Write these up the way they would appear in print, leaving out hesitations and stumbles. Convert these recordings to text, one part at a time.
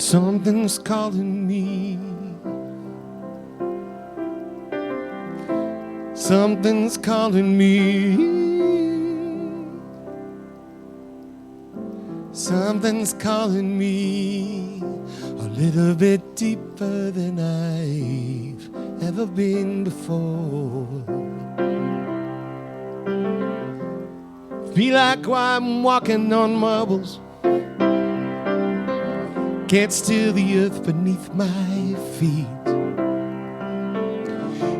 Something's calling me. Something's calling me. Something's calling me a little bit deeper than I've ever been before. Feel like I'm walking on marbles. Can't steal the earth beneath my feet.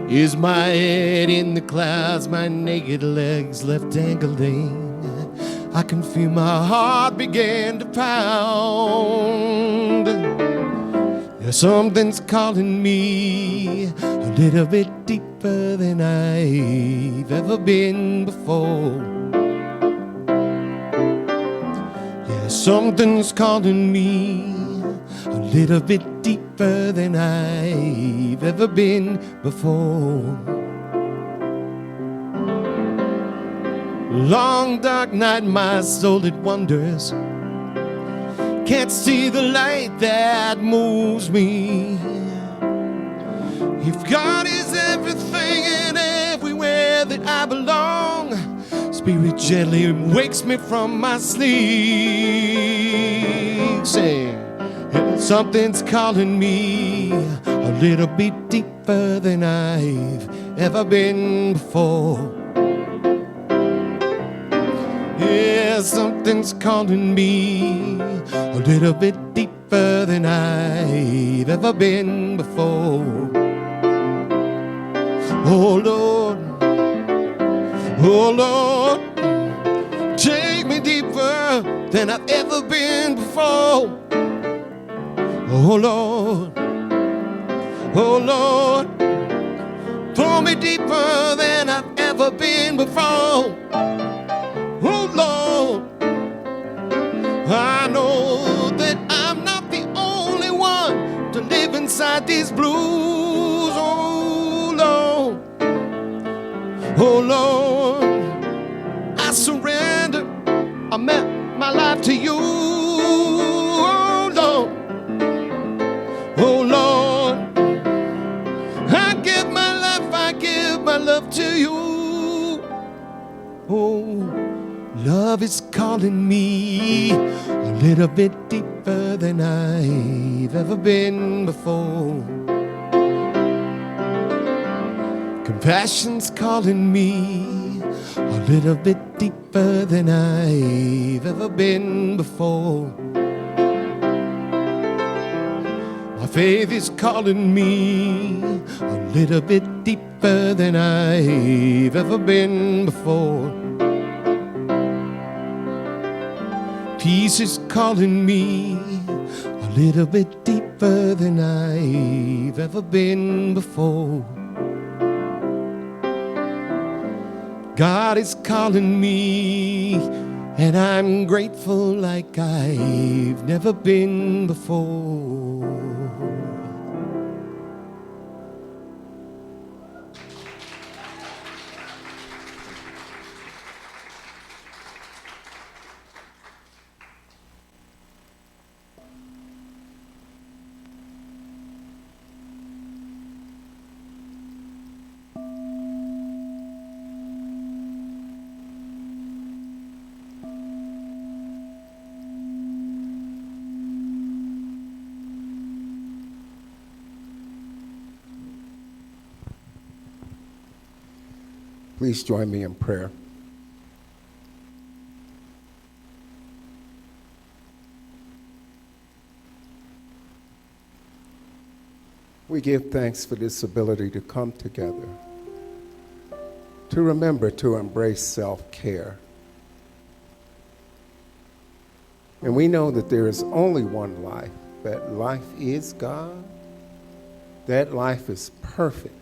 Is my head in the clouds, my naked legs left dangling? I can feel my heart begin to pound. Yeah, something's calling me a little bit deeper than I've ever been before. Yeah, something's calling me a little bit deeper than I've ever been before. Long dark night, my soul it wanders. Can't see the light that moves me. If God is everything and everywhere that I belong, Spirit gently wakes me from my sleep. Sing. Something's calling me a little bit deeper than I've ever been before. Yeah, something's calling me a little bit deeper than I've ever been before. Oh Lord, oh Lord, take me deeper than I've ever been before. Oh Lord, oh Lord, pull me deeper than I've ever been before. Oh Lord, I know that I'm not the only one to live inside these blues. Oh Lord, oh Lord, I surrender, I met my life to you. Oh Lord, oh Lord, I give my life, I give my love to you. Oh, love is calling me a little bit deeper than I've ever been before. Compassion's calling me a little bit deeper than I've ever been before. My faith is calling me a little bit deeper than I've ever been before. Peace is calling me a little bit deeper than I've ever been before. God is calling me, and I'm grateful like I've never been before. Please join me in prayer. We give thanks for this ability to come together, to remember to embrace self-care. And we know that there is only one life. That life is God. That life is perfect.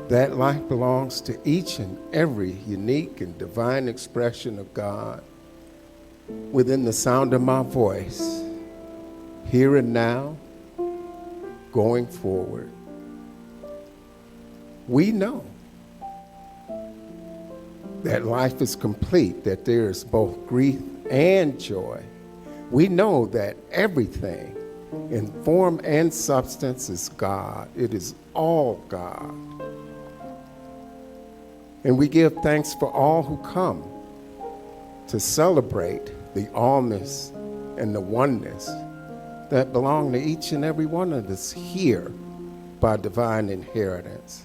That life belongs to each and every unique and divine expression of God within the sound of my voice, here and now, going forward. We know that life is complete, that there is both grief and joy, We know that everything in form and substance is God. It is all God. And we give thanks for all who come to celebrate the allness and the oneness that belong to each and every one of us here by divine inheritance.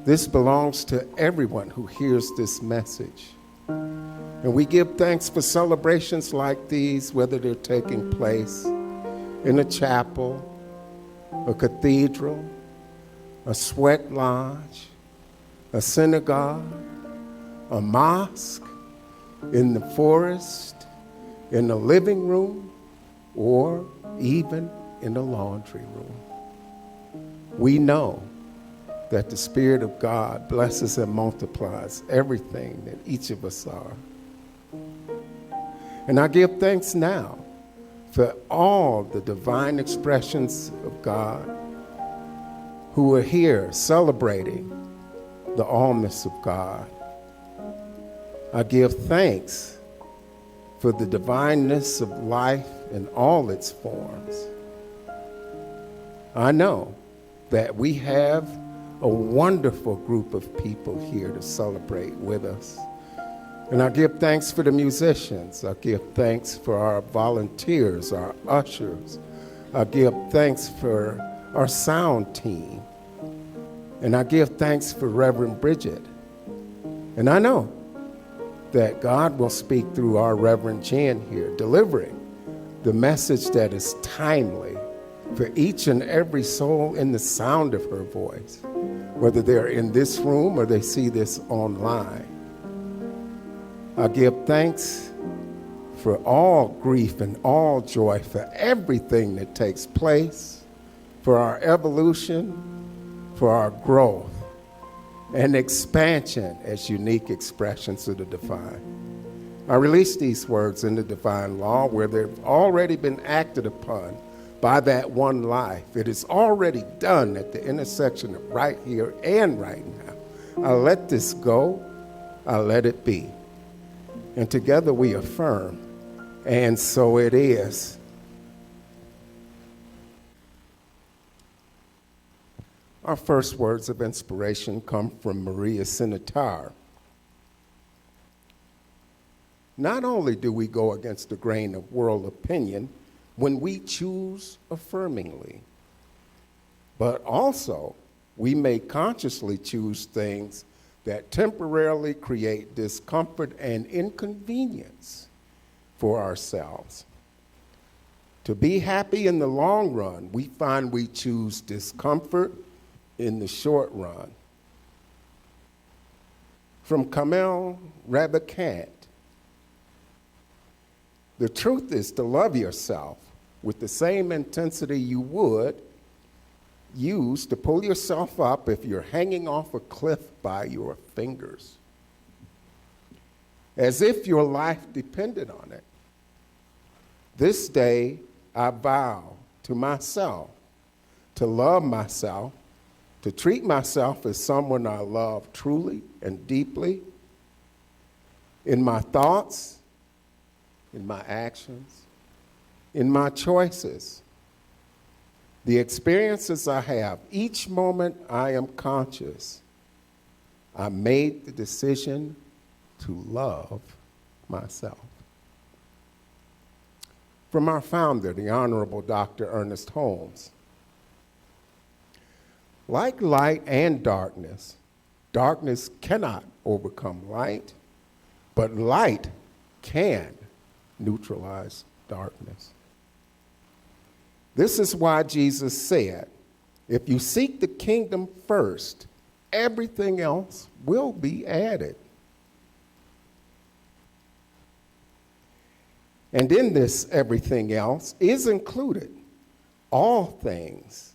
This belongs to everyone who hears this message. And we give thanks for celebrations like these, whether they're taking place in a chapel, a cathedral, a sweat lodge, a synagogue, a mosque, in the forest, in the living room, or even in the laundry room. We know that the Spirit of God blesses and multiplies everything that each of us are. And I give thanks now for all the divine expressions of God who are here celebrating the allness of God. I give thanks for the divineness of life in all its forms. I know that we have a wonderful group of people here to celebrate with us. And I give thanks for the musicians. I give thanks for our volunteers, our ushers. I give thanks for our sound team. And I give thanks for Reverend Bridget. And I know that God will speak through our Reverend Jenn here, delivering the message that is timely for each and every soul in the sound of her voice, whether they're in this room or they see this online. I give thanks for all grief and all joy, for everything that takes place, for our evolution, for our growth and expansion as unique expressions of the divine. I release these words in the divine law where they've already been acted upon by that one life. It is already done at the intersection of right here and right now. I let this go. I let it be. And together we affirm, and so it is. Our first words of inspiration come from Maria Sinitar. Not only do we go against the grain of world opinion when we choose affirmingly, but also we may consciously choose things that temporarily create discomfort and inconvenience for ourselves. To be happy in the long run, we find we choose discomfort in the short run. From Kamel Ravikant, the truth is to love yourself with the same intensity you would use to pull yourself up if you're hanging off a cliff by your fingers, as if your life depended on it. This day, I vow to myself to love myself, to treat myself as someone I love truly and deeply in my thoughts, in my actions, in my choices, the experiences I have. Each moment I am conscious, I made the decision to love myself. From our founder, the Honorable Dr. Ernest Holmes. Like light and darkness, darkness cannot overcome light, but light can neutralize darkness. This is why Jesus said, if you seek the kingdom first, everything else will be added. And in this everything else is included all things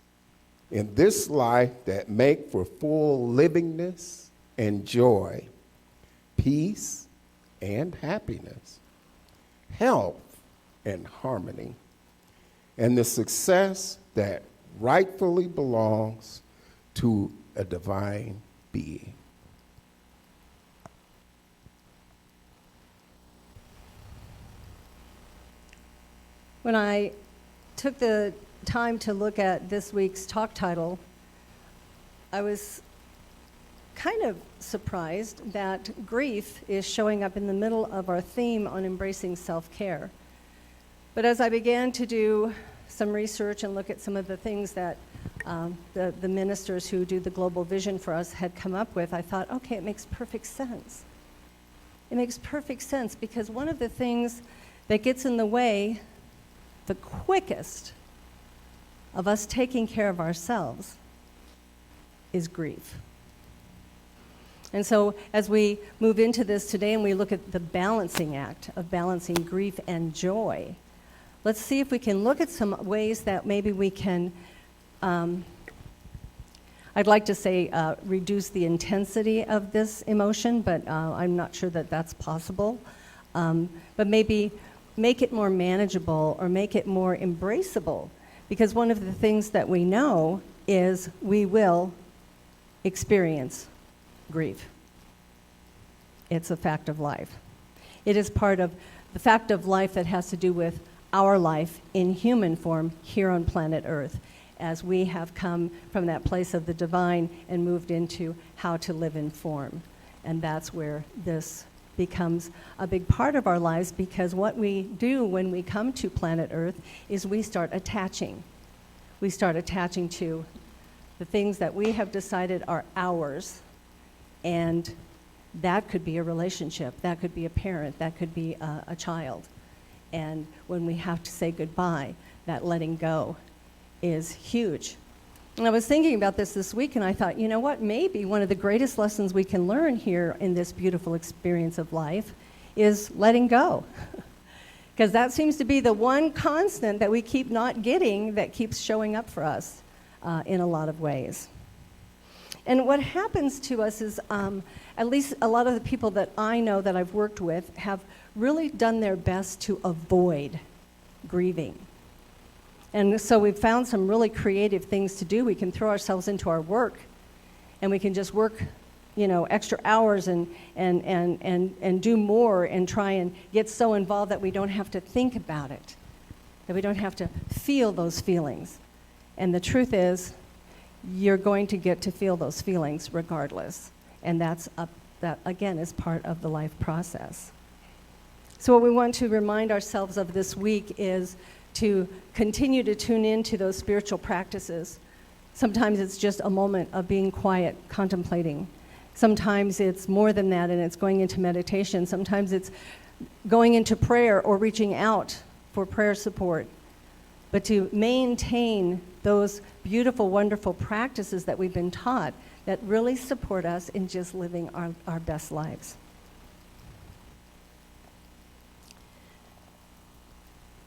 in this life that make for full livingness and joy, peace and happiness, health and harmony, and the success that rightfully belongs to a divine being. When I took the time to look at this week's talk title, I was kind of surprised that grief is showing up in the middle of our theme on embracing self-care. But as I began to do some research and look at some of the things that the ministers who do the global vision for us had come up with, I thought, okay, it makes perfect sense. It makes perfect sense because one of the things that gets in the way the quickest of us taking care of ourselves is grief. And so as we move into this today and we look at the balancing act of balancing grief and joy, let's see if we can look at some ways that maybe we can, I'd like to say reduce the intensity of this emotion, but I'm not sure that that's possible. But maybe make it more manageable or make it more embraceable. Because one of the things that we know is we will experience grief. It's a fact of life. It is part of the fact of life that has to do with our life in human form here on planet Earth, as we have come from that place of the divine and moved into how to live in form. And that's where this becomes a big part of our lives, because what we do when we come to planet Earth is we start attaching. We start attaching to the things that we have decided are ours, and that could be a relationship, that could be a parent, that could be a child. And when we have to say goodbye, that letting go is huge. And I was thinking about this week, and I thought, you know what, maybe one of the greatest lessons we can learn here in this beautiful experience of life is letting go. Because that seems to be the one constant that we keep not getting that keeps showing up for us in a lot of ways. And what happens to us is, at least a lot of the people that I know that I've worked with have really done their best to avoid grieving. And so we've found some really creative things to do. We can throw ourselves into our work, and we can just work, extra hours and do more and try and get so involved that we don't have to think about it, that we don't have to feel those feelings. And the truth is, you're going to get to feel those feelings regardless. And that, again, is part of the life process. So what we want to remind ourselves of this week is to continue to tune into those spiritual practices. Sometimes it's just a moment of being quiet, contemplating. Sometimes it's more than that, and it's going into meditation. Sometimes it's going into prayer or reaching out for prayer support. But to maintain those beautiful, wonderful practices that we've been taught that really support us in just living our best lives.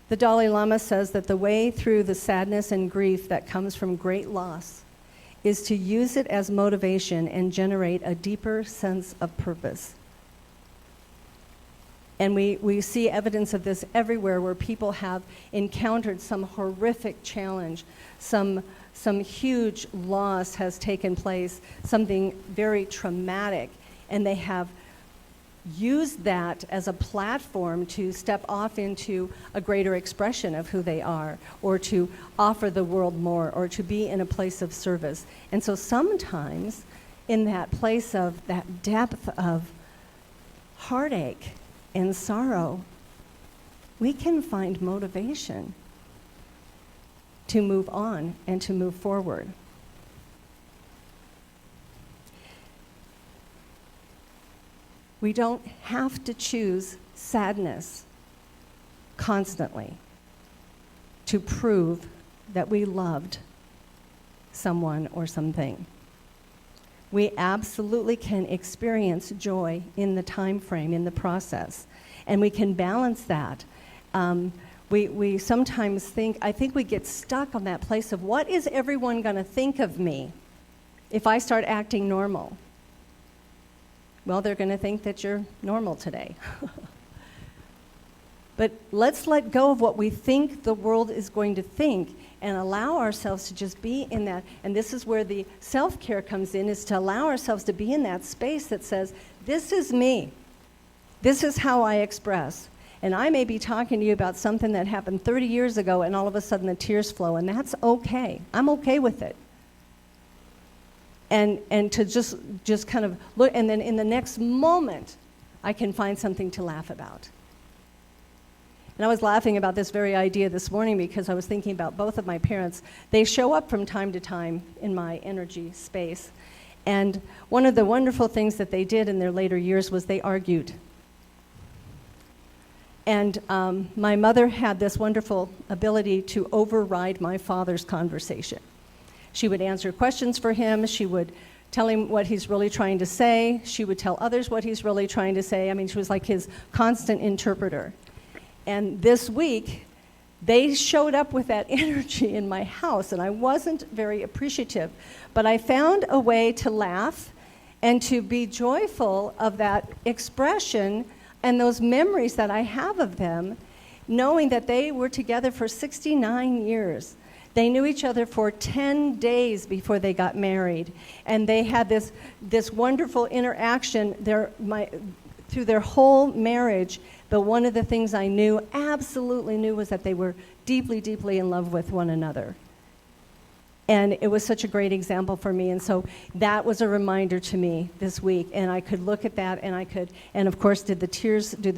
The Dalai Lama says that the way through the sadness and grief that comes from great loss is to use it as motivation and generate a deeper sense of purpose. And we see evidence of this everywhere, where people have encountered some horrific challenge, some huge loss has taken place, something very traumatic, and they have used that as a platform to step off into a greater expression of who they are, or to offer the world more, or to be in a place of service. And so sometimes in that place of that depth of heartache and sorrow, we can find motivation to move on and to move forward. We don't have to choose sadness constantly to prove that we loved someone or something. We absolutely can experience joy in the time frame, in the process, and we can balance that. We sometimes I think we get stuck on that place of, what is everyone going to think of me if I start acting normal? Well, they're going to think that you're normal today. But let's let go of what we think the world is going to think and allow ourselves to just be in that. And this is where the self-care comes in, is to allow ourselves to be in that space that says, this is me. This is how I express. And I may be talking to you about something that happened 30 years ago, and all of a sudden the tears flow, and that's okay. I'm okay with it. And to just kind of look, and then in the next moment, I can find something to laugh about. And I was laughing about this very idea this morning because I was thinking about both of my parents. They show up from time to time in my energy space. And one of the wonderful things that they did in their later years was they argued. And my mother had this wonderful ability to override my father's conversation. She would answer questions for him. She would tell him what he's really trying to say. She would tell others what he's really trying to say. I mean, she was like his constant interpreter. And this week, they showed up with that energy in my house, and I wasn't very appreciative. But I found a way to laugh and to be joyful of that expression and those memories that I have of them, knowing that they were together for 69 years. They knew each other for 10 days before they got married, and they had this wonderful interaction through their whole marriage. But one of the things I absolutely knew, was that they were deeply, deeply in love with one another. And it was such a great example for me, and so that was a reminder to me this week. And I could look at that, and of course, do the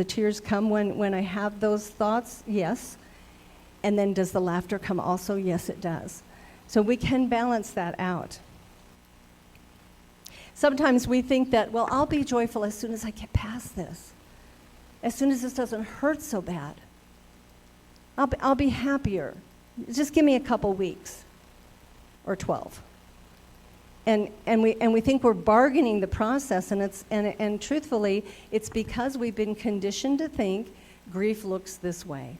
tears come when I have those thoughts? Yes. And then does the laughter come also? Yes, it does. So we can balance that out. Sometimes we think that, well, I'll be joyful as soon as I get past this. As soon as this doesn't hurt so bad. I'll be happier. Just give me a couple weeks or 12. And we think we're bargaining the process, and truthfully, it's because we've been conditioned to think grief looks this way.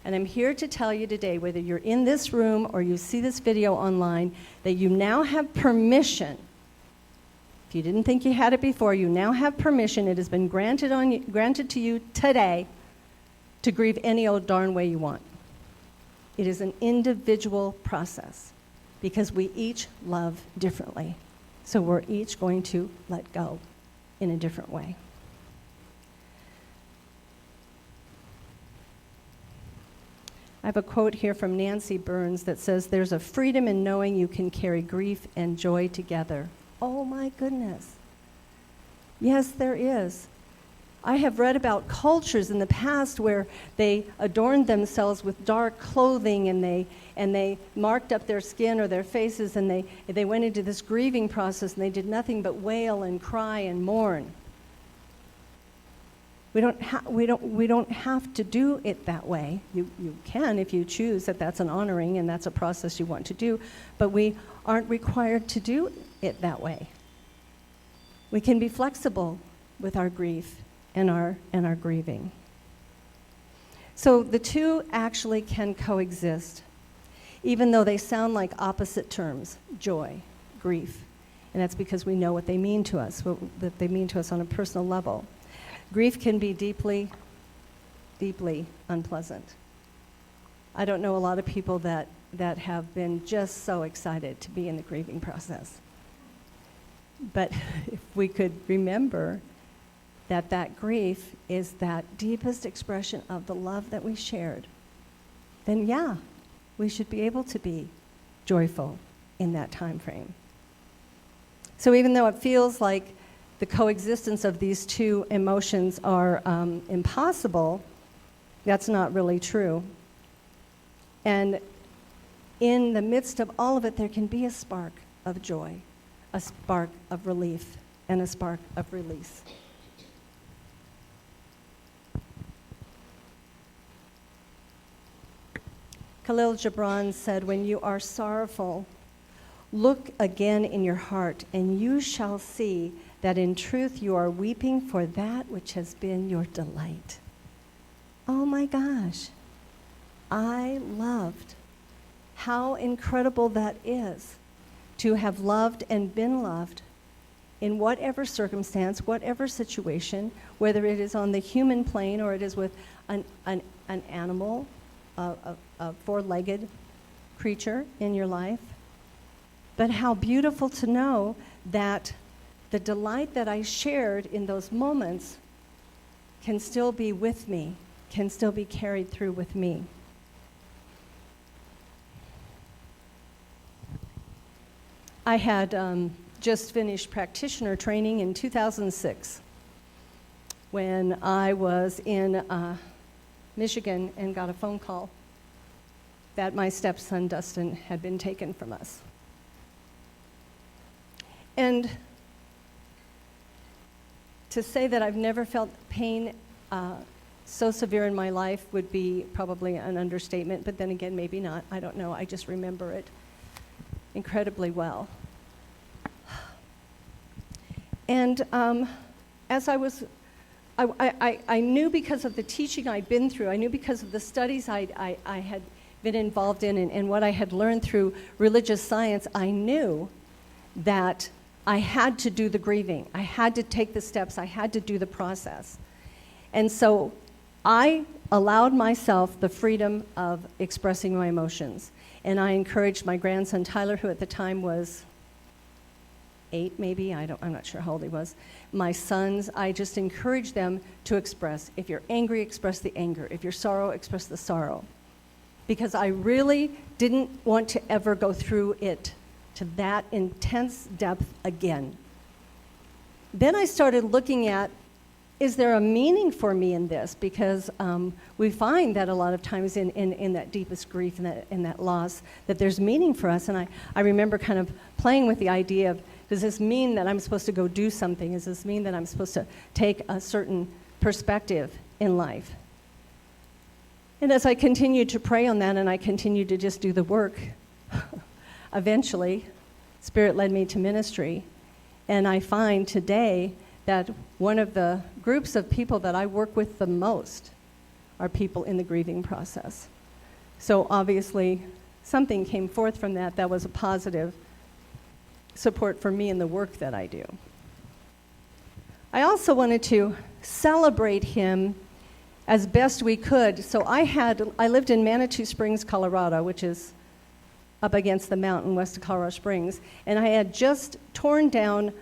And I'm here to tell you today, whether you're in this room or you see this video online, that you now have permission. If you didn't think you had it before, you now have permission. It has been granted to you today to grieve any old darn way you want. It is an individual process because we each love differently. So we're each going to let go in a different way. I have a quote here from Nancy Burns that says, "There's a freedom in knowing you can carry grief and joy together." Oh my goodness. Yes, there is. I have read about cultures in the past where they adorned themselves with dark clothing, and they marked up their skin or their faces, and they went into this grieving process, and they did nothing but wail and cry and mourn. We don't have to do it that way. You can if you choose that that's an honoring and that's a process you want to do, but we aren't required to do it that way. We can be flexible with our grief and our grieving. So the two actually can coexist, even though they sound like opposite terms: joy, grief. And that's because we know what they mean to us, that they mean to us on a personal level. Grief can be deeply, deeply unpleasant. I don't know a lot of people that have been just so excited to be in the grieving process. But if we could remember that grief is that deepest expression of the love that we shared, then yeah, we should be able to be joyful in that time frame. So even though it feels like the coexistence of these two emotions are impossible, that's not really true. And in the midst of all of it, there can be a spark of joy, a spark of relief, and a spark of release. Khalil Gibran said, "When you are sorrowful, look again in your heart, and you shall see that in truth you are weeping for that which has been your delight." Oh my gosh, I loved how incredible that is, to have loved and been loved in whatever circumstance, whatever situation, whether it is on the human plane or it is with an animal, a four-legged creature in your life. But how beautiful to know that the delight that I shared in those moments can still be with me can still be carried through with me. I had just finished practitioner training in 2006 when I was in Michigan and got a phone call that my stepson Dustin had been taken from us. And to say that I've never felt pain so severe in my life would be probably an understatement, but then again, maybe not. I don't know. I just remember it incredibly well. And as I was, I knew because of the teaching I'd been through, I knew because of the studies I had been involved in and what I had learned through religious science, I knew that I had to do the grieving. I had to take the steps. I had to do the process. And so I allowed myself the freedom of expressing my emotions. And I encouraged my grandson, Tyler, who at the time was 8 maybe, I'm not sure how old he was. My sons, I just encouraged them to express. If you're angry, express the anger. If you're sorrow, express the sorrow. Because I really didn't want to ever go through it to that intense depth again. Then I started looking at, is there a meaning for me in this? Because we find that a lot of times in that deepest grief and in that loss, that there's meaning for us. And I remember kind of playing with the idea of, does this mean that I'm supposed to go do something? Does this mean that I'm supposed to take a certain perspective in life? And as I continued to pray on that and I continued to just do the work, eventually, Spirit led me to ministry. And I find today that one of the groups of people that I work with the most are people in the grieving process. So obviously, something came forth from that was a positive support for me in the work that I do. I also wanted to celebrate him as best we could. So I lived in Manitou Springs, Colorado, which is up against the mountain west of Colorado Springs, and I had just torn down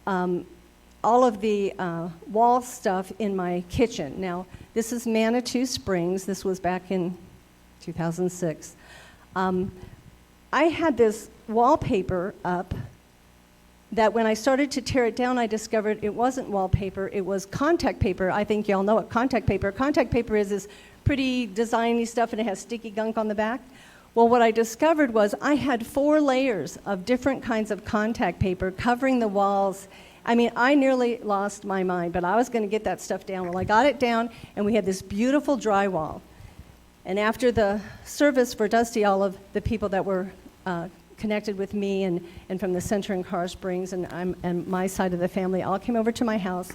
all of the wall stuff in my kitchen. Now, this is Manitou Springs. This was back in 2006. I had this wallpaper up that when I started to tear it down, I discovered it wasn't wallpaper, it was contact paper. I think y'all know what contact paper. Contact paper is this pretty designy stuff and it has sticky gunk on the back. Well, what I discovered was I had 4 layers of different kinds of contact paper covering the walls. I mean, I nearly lost my mind, but I was going to get that stuff down. Well, I got it down, and we had this beautiful drywall. And after the service for Dusty, all of the people that were connected with me and from the center in Colorado Springs and my side of the family all came over to my house,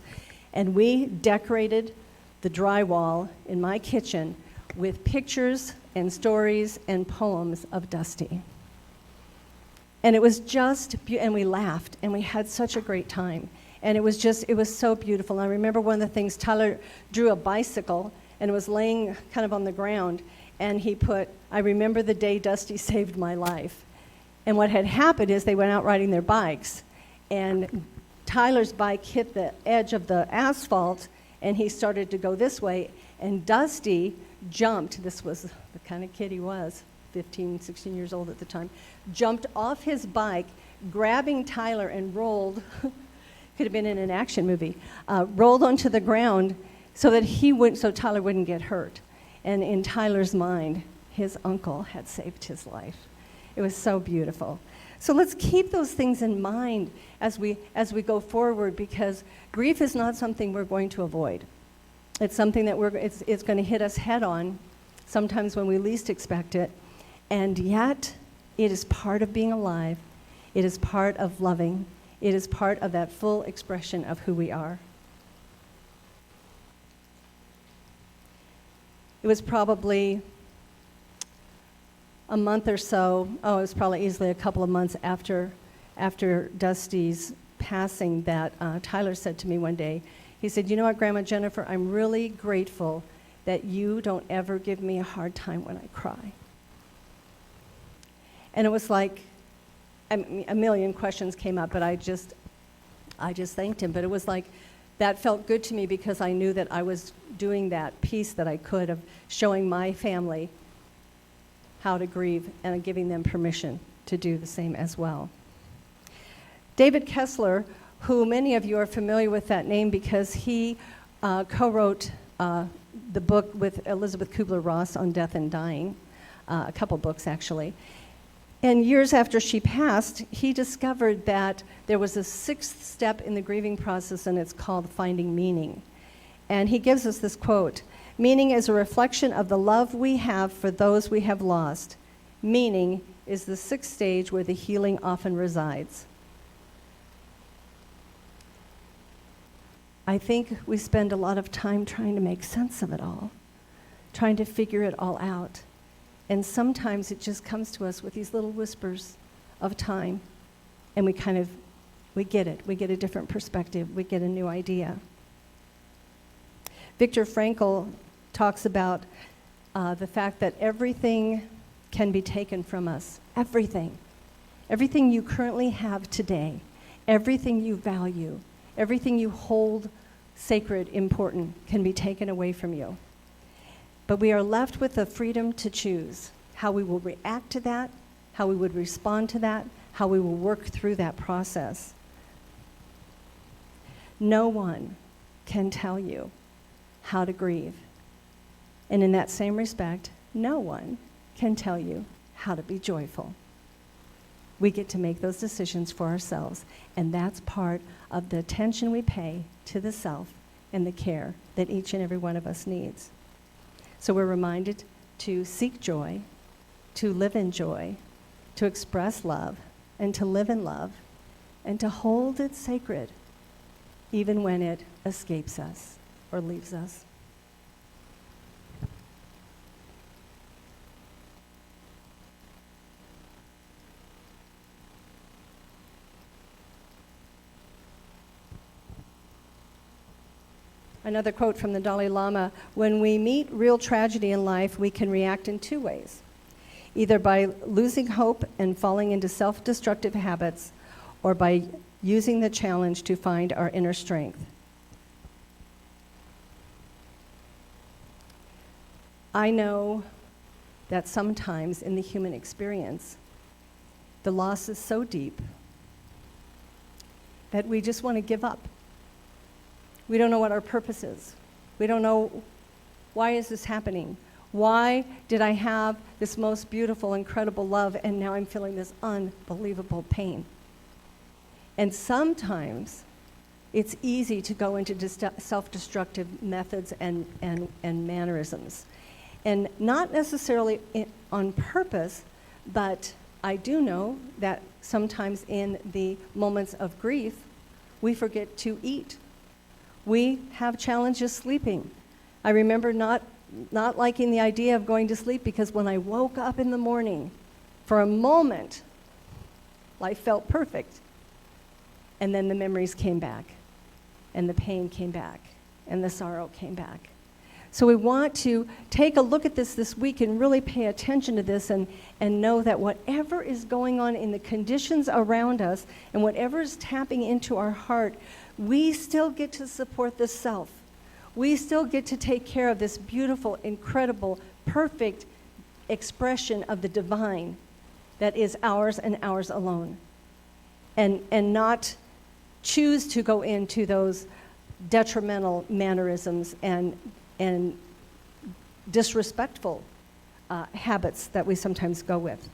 and we decorated the drywall in my kitchen with pictures and stories and poems of Dusty. And it was just, and we laughed, and we had such a great time. And it was so beautiful. And I remember one of the things, Tyler drew a bicycle, and it was laying kind of on the ground, and he put, I remember the day Dusty saved my life. And what had happened is they went out riding their bikes, and Tyler's bike hit the edge of the asphalt, and he started to go this way, and Dusty jumped. This was the kind of kid he was, 15, 16 years old at the time, jumped off his bike, grabbing Tyler and rolled, could have been in an action movie, rolled onto the ground so Tyler wouldn't get hurt. And in Tyler's mind, his uncle had saved his life. It was so beautiful. So let's keep those things in mind as we go forward, because grief is not something we're going to avoid. It's something that it's going to hit us head on, sometimes when we least expect it, and yet it is part of being alive. It is part of loving. It is part of that full expression of who we are. It was probably a month or so, it was probably easily a couple of months after Dusty's passing that Tyler said to me one day, he said, "You know what, Grandma Jennifer, I'm really grateful that you don't ever give me a hard time when I cry." And it was like, a million questions came up, but I just thanked him. But it was like that felt good to me because I knew that I was doing that piece that I could of showing my family how to grieve and giving them permission to do the same as well. David Kessler, who many of you are familiar with that name because he co-wrote the book with Elizabeth Kubler-Ross on death and dying, a couple books actually. And years after she passed, he discovered that there was a sixth step in the grieving process, and it's called finding meaning. And he gives us this quote: "Meaning is a reflection of the love we have for those we have lost. Meaning is the sixth stage where the healing often resides." I think we spend a lot of time trying to make sense of it all, trying to figure it all out. And sometimes it just comes to us with these little whispers of time, and we get it. We get a different perspective. We get a new idea. Viktor Frankl talks about the fact that everything can be taken from us. Everything. Everything you currently have today, everything you value, everything you hold sacred, important, can be taken away from you. But we are left with the freedom to choose how we will react to that, how we would respond to that, how we will work through that process. No one can tell you how to grieve. And in that same respect, no one can tell you how to be joyful. We get to make those decisions for ourselves, and that's part of the attention we pay to the self and the care that each and every one of us needs. So we're reminded to seek joy, to live in joy, to express love, and to live in love, and to hold it sacred, even when it escapes us or leaves us. Another quote from the Dalai Lama: "When we meet real tragedy in life, we can react in two ways, either by losing hope and falling into self-destructive habits, or by using the challenge to find our inner strength." I know that sometimes in the human experience, the loss is so deep that we just want to give up. We don't know what our purpose is. We don't know, why is this happening? Why did I have this most beautiful, incredible love, and now I'm feeling this unbelievable pain? And sometimes it's easy to go into self-destructive methods and mannerisms. And not necessarily on purpose, but I do know that sometimes in the moments of grief, we forget to eat. We have challenges sleeping. I remember not liking the idea of going to sleep because when I woke up in the morning, for a moment, life felt perfect. And then the memories came back, and the pain came back, and the sorrow came back. So we want to take a look at this week and really pay attention to this and know that whatever is going on in the conditions around us and whatever is tapping into our heart, we still get to support the self. We still get to take care of this beautiful, incredible, perfect expression of the divine that is ours and ours alone. And not choose to go into those detrimental mannerisms and disrespectful habits that we sometimes go with.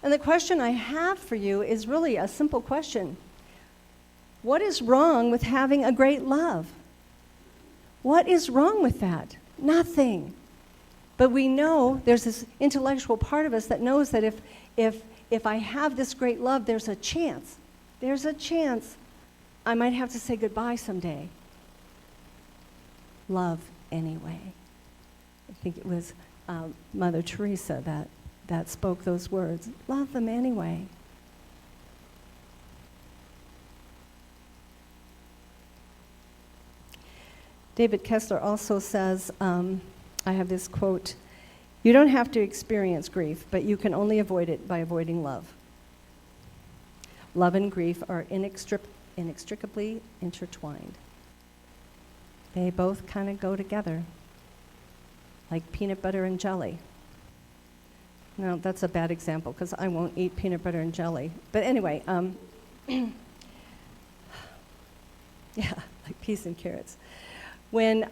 And the question I have for you is really a simple question. What is wrong with having a great love? What is wrong with that? Nothing. But we know there's this intellectual part of us that knows that if I have this great love, there's a chance I might have to say goodbye someday. Love anyway. I think it was Mother Teresa that spoke those words. Love them anyway. David Kessler also says, I have this quote, "You don't have to experience grief, but you can only avoid it by avoiding love. Love and grief are inextricably intertwined." They both kind of go together, like peanut butter and jelly. No, that's a bad example because I won't eat peanut butter and jelly. But anyway, yeah, like peas and carrots. When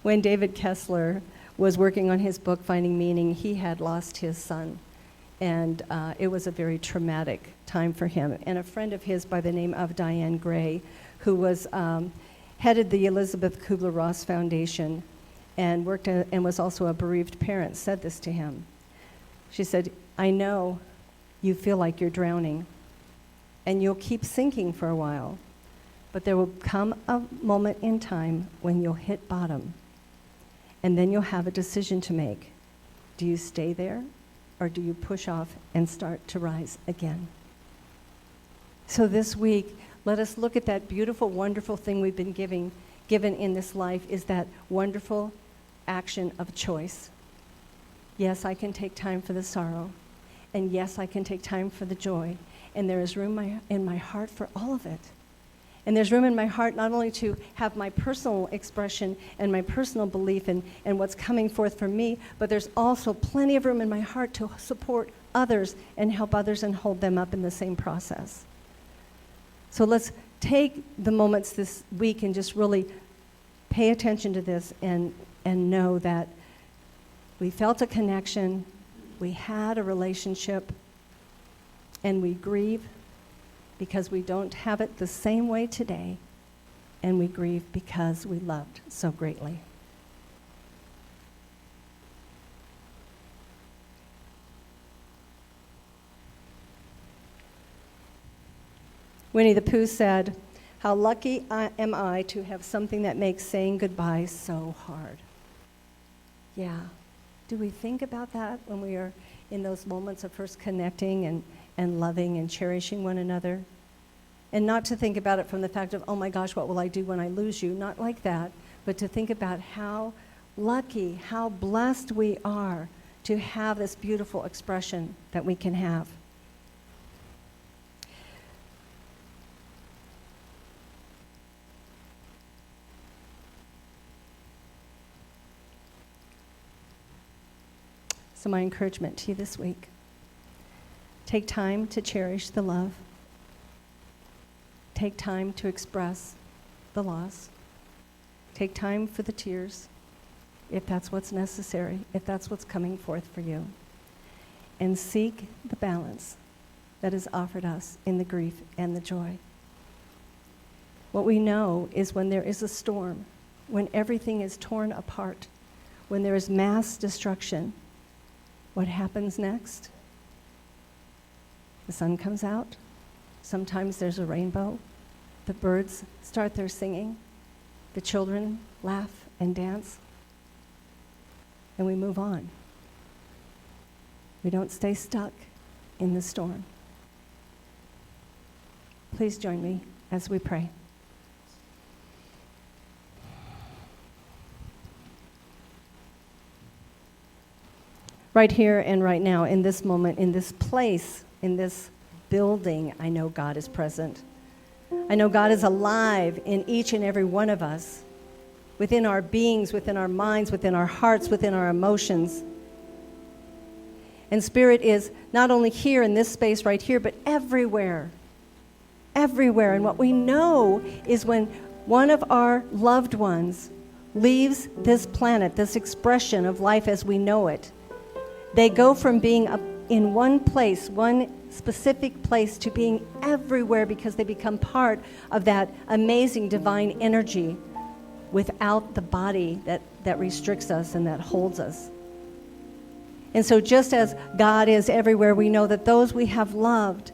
when David Kessler was working on his book, Finding Meaning, he had lost his son. And it was a very traumatic time for him. And a friend of his by the name of Diane Gray, who was headed the Elizabeth Kubler-Ross Foundation and worked and was also a bereaved parent, said this to him. She said, I know you feel like you're drowning, and you'll keep sinking for a while, but there will come a moment in time when you'll hit bottom, and then you'll have a decision to make. Do you stay there, or do you push off and start to rise again? So this week, let us look at that beautiful, wonderful thing we've been given in this life, is that wonderful action of choice. Yes, I can take time for the sorrow, and yes, I can take time for the joy, and there is room in my heart for all of it. And there's room in my heart not only to have my personal expression and my personal belief and what's coming forth from me, but there's also plenty of room in my heart to support others and help others and hold them up in the same process. So let's take the moments this week and just really pay attention to this and know that we felt a connection, we had a relationship, and we grieve because we don't have it the same way today, and we grieve because we loved so greatly. Winnie the Pooh said, "How lucky am I to have something that makes saying goodbye so hard." Yeah. Do we think about that when we are in those moments of first connecting and loving and cherishing one another? And not to think about it from the fact of, oh my gosh, what will I do when I lose you? Not like that, but to think about how lucky, how blessed we are to have this beautiful expression that we can have. So my encouragement to you this week, take time to cherish the love. Take time to express the loss. Take time for the tears, if that's what's necessary, if that's what's coming forth for you. And seek the balance that is offered us in the grief and the joy. What we know is when there is a storm, when everything is torn apart, when there is mass destruction, what happens next? The sun comes out. Sometimes there's a rainbow. The birds start their singing. The children laugh and dance. And we move on. We don't stay stuck in the storm. Please join me as we pray. Right here and right now, in this moment, in this place, in this building, I know God is present. I know God is alive in each and every one of us, within our beings, within our minds, within our hearts, within our emotions. And Spirit is not only here in this space right here, but everywhere. Everywhere. And what we know is when one of our loved ones leaves this planet, this expression of life as we know it, they go from being in one place, one specific place, to being everywhere because they become part of that amazing divine energy without the body that restricts us and that holds us. And so just as God is everywhere, we know that those we have loved,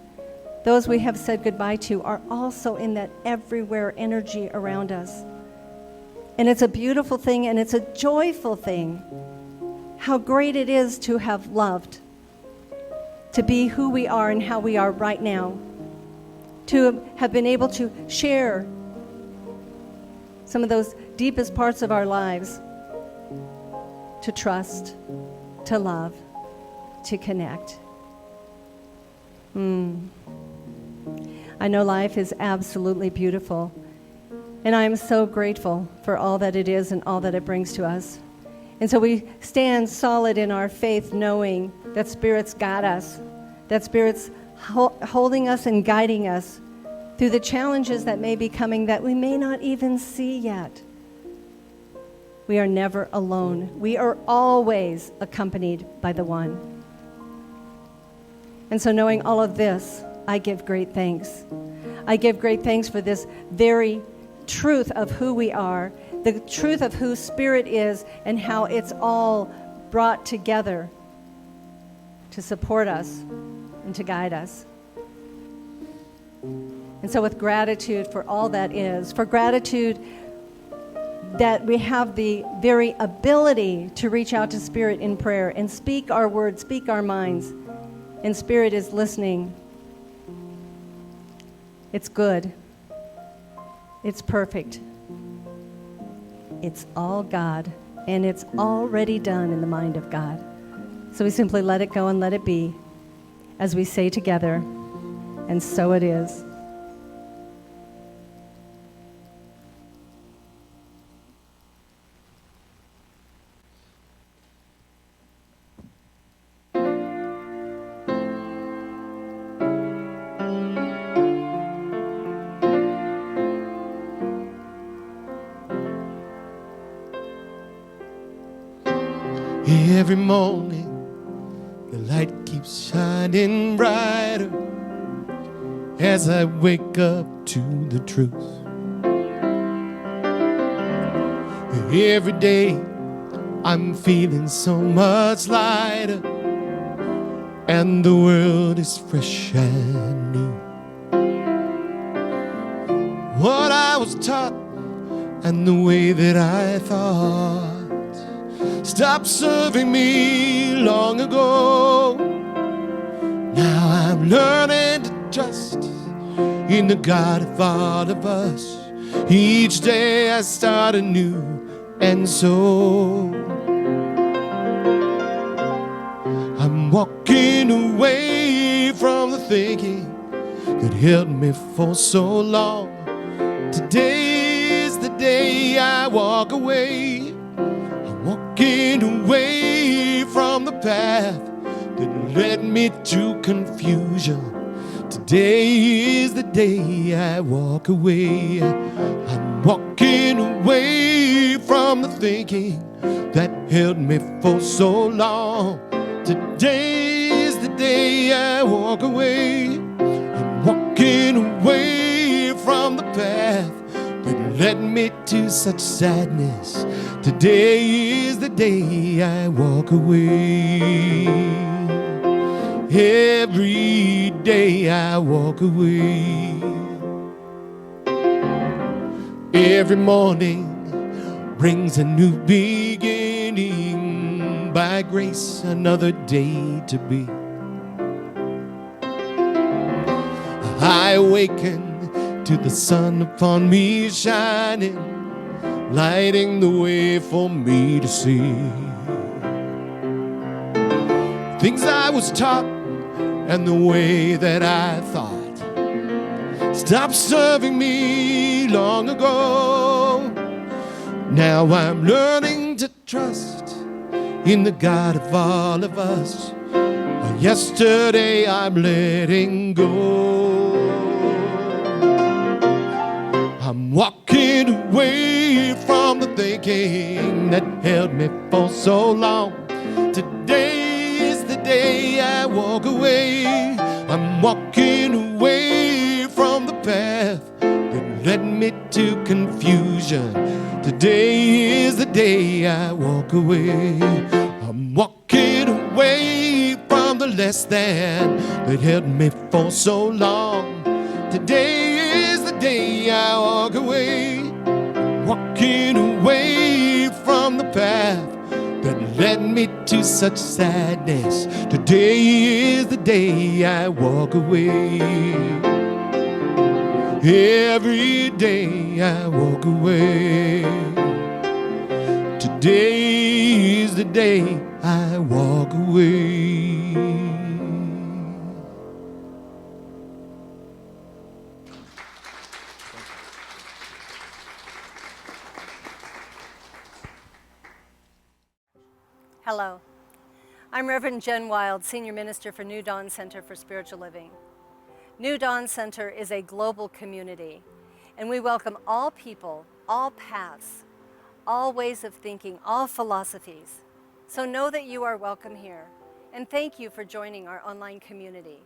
those we have said goodbye to, are also in that everywhere energy around us. And it's a beautiful thing, and it's a joyful thing. How great it is to have loved, to be who we are and how we are right now, to have been able to share some of those deepest parts of our lives, to trust, to love, to connect. I know life is absolutely beautiful, And I am so grateful for all that it is and all that it brings to us. And so we stand solid in our faith, knowing that Spirit's got us, that Spirit's holding us and guiding us through the challenges that may be coming that we may not even see yet. We are never alone. We are always accompanied by the One. And so knowing all of this, I give great thanks. I give great thanks for this very truth of who we are, the truth of who Spirit is, and how it's all brought together to support us and to guide us. And so with gratitude for all that is, for gratitude that we have the very ability to reach out to Spirit in prayer and speak our words, speak our minds, and Spirit is listening. It's good. It's perfect. It's all God, and it's already done in the mind of God. So we simply let it go and let it be as we say together, and so it is. Every morning, the light keeps shining brighter as I wake up to the truth. Every day, I'm feeling so much lighter, and the world is fresh and new. What I was taught and the way that I thought stopped serving me long ago. Now I'm learning to trust in the God of all of us. Each day I start anew, and so I'm walking away from the thinking that held me for so long. Today is the day I walk away. Walking away from the path that led me to confusion. Today is the day I walk away. I'm walking away from the thinking that held me for so long. Today is the day I walk away. I'm walking away from the path that led me to such sadness. Today is the day I walk away. Every day I walk away. Every morning brings a new beginning. By grace, another day to be. I awaken to the sun upon me shining, lighting the way for me to see things I was taught and the way that I thought stopped serving me long ago. Now I'm learning to trust in the God of all of us. Yesterday I'm letting go. I'm walking away from the thinking that held me for so long. Today is the day I walk away. I'm walking away from the path that led me to confusion. Today is the day I walk away. I'm walking away from the less than that held me for so long. Today is the day I walk away. Walking away from the path that led me to such sadness. Today is the day I walk away. Every day I walk away. Today is the day I walk away. Hello. I'm Reverend Jenn Wilde, Senior Minister for New Dawn Center for Spiritual Living. New Dawn Center is a global community, and we welcome all people, all paths, all ways of thinking, all philosophies. So know that you are welcome here, and thank you for joining our online community.